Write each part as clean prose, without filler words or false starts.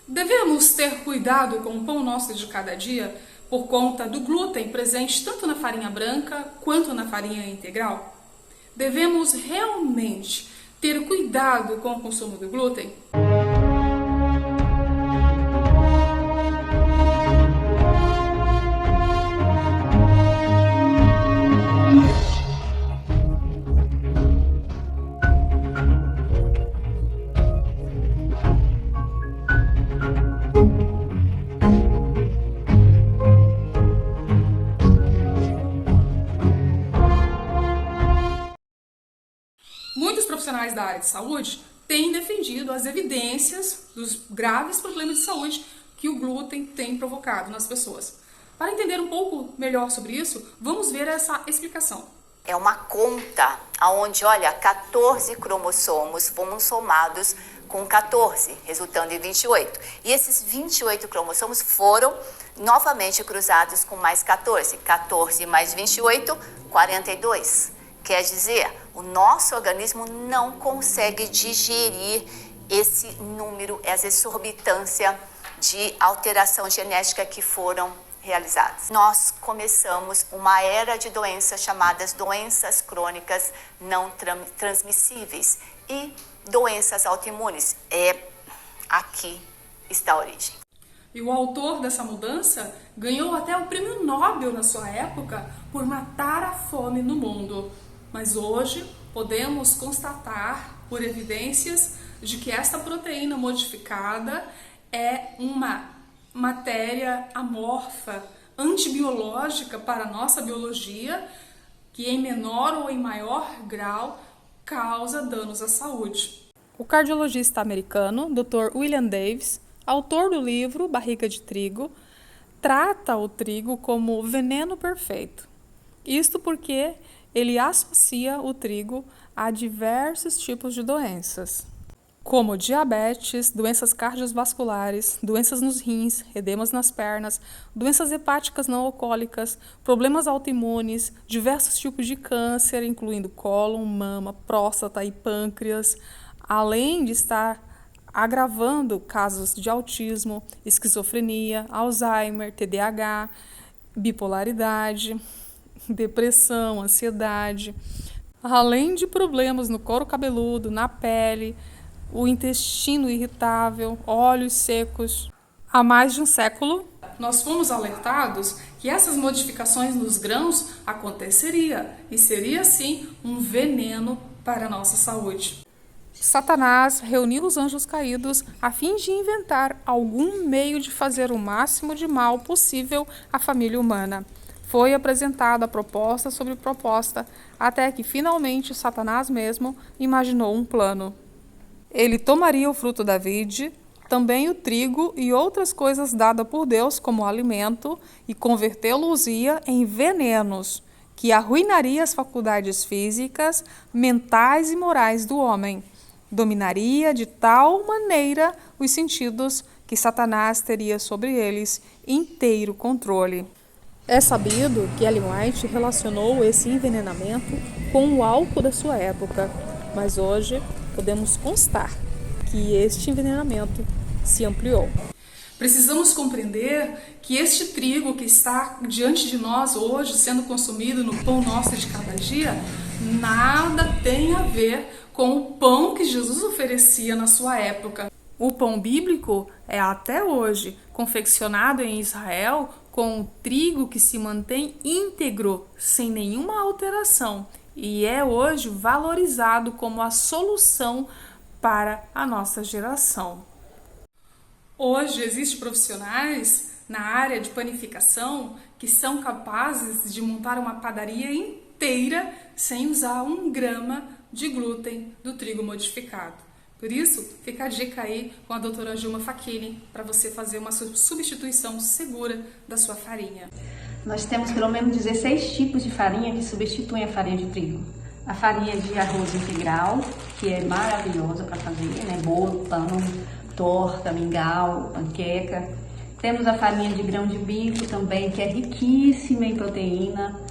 Devemos ter cuidado com o pão nosso de cada dia por conta do glúten presente tanto na farinha branca quanto na farinha integral? Devemos realmente ter cuidado com o consumo do glúten? Muitos profissionais da área de saúde têm defendido as evidências dos graves problemas de saúde que o glúten tem provocado nas pessoas. Para entender um pouco melhor sobre isso, vamos ver essa explicação. É uma conta onde, olha, 14 cromossomos foram somados com 14, resultando em 28. E esses 28 cromossomos foram novamente cruzados com mais 14. 14 mais 28, 42. Quer dizer, o nosso organismo não consegue digerir esse número, essa exorbitância de alteração genética que foram realizadas. Nós começamos uma era de doenças chamadas doenças crônicas não transmissíveis e doenças autoimunes. Aqui está a origem. E o autor dessa mudança ganhou até o prêmio Nobel na sua época por matar a fome no mundo. Mas hoje podemos constatar, por evidências, de que esta proteína modificada é uma matéria amorfa, antibiológica para a nossa biologia, que em menor ou em maior grau causa danos à saúde. O cardiologista americano, Dr. William Davis, autor do livro Barriga de Trigo, trata o trigo como veneno perfeito. Isto porque ele associa o trigo a diversos tipos de doenças, como diabetes, doenças cardiovasculares, doenças nos rins, edemas nas pernas, doenças hepáticas não alcoólicas, problemas autoimunes, diversos tipos de câncer, incluindo cólon, mama, próstata e pâncreas, além de estar agravando casos de autismo, esquizofrenia, Alzheimer, TDAH, bipolaridade, depressão, ansiedade, além de problemas no couro cabeludo, na pele, o intestino irritável, olhos secos. Há mais de um século, nós fomos alertados que essas modificações nos grãos aconteceria e seria, sim, um veneno para a nossa saúde. Satanás reuniu os anjos caídos a fim de inventar algum meio de fazer o máximo de mal possível à família humana. Foi apresentada proposta sobre proposta, até que finalmente Satanás mesmo imaginou um plano. Ele tomaria o fruto da vide, também o trigo e outras coisas dadas por Deus como alimento, e convertê-los-ia em venenos, que arruinaria as faculdades físicas, mentais e morais do homem. Dominaria de tal maneira os sentidos que Satanás teria sobre eles inteiro controle. É sabido que Ellen White relacionou esse envenenamento com o álcool da sua época, mas hoje podemos constar que este envenenamento se ampliou. Precisamos compreender que este trigo que está diante de nós hoje, sendo consumido no pão nosso de cada dia, nada tem a ver com o pão que Jesus oferecia na sua época. O pão bíblico é até hoje confeccionado em Israel com trigo que se mantém íntegro, sem nenhuma alteração, e é hoje valorizado como a solução para a nossa geração. Hoje existem profissionais na área de panificação que são capazes de montar uma padaria inteira sem usar 1 grama de glúten do trigo modificado. Por isso, fica a dica aí com a doutora Gilma Facchini para você fazer uma substituição segura da sua farinha. Nós temos pelo menos 16 tipos de farinha que substituem a farinha de trigo. A farinha de arroz integral, que é maravilhosa para fazer, né? Bolo, pão, torta, mingau, panqueca. Temos a farinha de grão de bico também, que é riquíssima em proteína.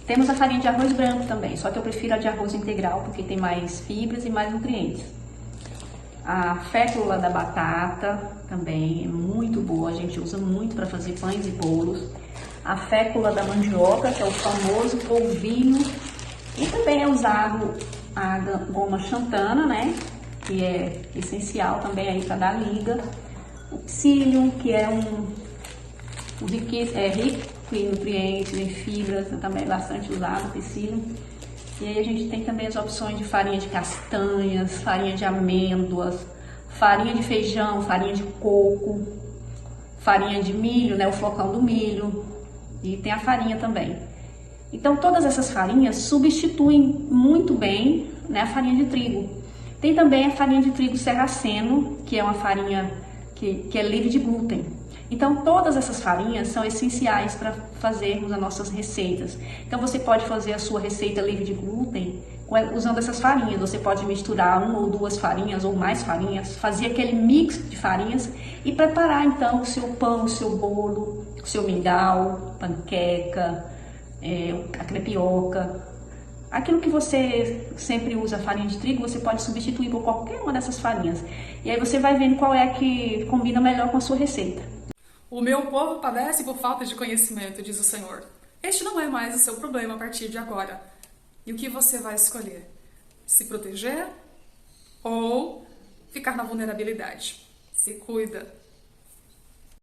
Temos a farinha de arroz branco também, só que eu prefiro a de arroz integral, porque tem mais fibras e mais nutrientes. A fécula da batata também é muito boa, a gente usa muito para fazer pães e bolos. A fécula da mandioca, que é o famoso polvilho, e também é usado a goma xantana, né, que é essencial também aí para dar liga. O psyllium, que é rico em nutrientes, em fibras, também é bastante usado o psyllium. E aí a gente tem também as opções de farinha de castanhas, farinha de amêndoas, farinha de feijão, farinha de coco, farinha de milho, né, o flocão do milho, e tem a farinha também. Então todas essas farinhas substituem muito bem, né, a farinha de trigo. Tem também a farinha de trigo sarraceno, que é uma farinha que é livre de glúten. Então todas essas farinhas são essenciais para fazermos as nossas receitas. Então você pode fazer a sua receita livre de glúten usando essas farinhas. Você pode misturar uma ou duas farinhas ou mais farinhas, fazer aquele mix de farinhas e preparar então o seu pão, o seu bolo, o seu mingau, panqueca, a crepioca. Aquilo que você sempre usa farinha de trigo, você pode substituir por qualquer uma dessas farinhas. E aí você vai vendo qual é a que combina melhor com a sua receita. O meu povo padece por falta de conhecimento, diz o Senhor. Este não é mais o seu problema a partir de agora. E o que você vai escolher? Se proteger ou ficar na vulnerabilidade? Se cuida.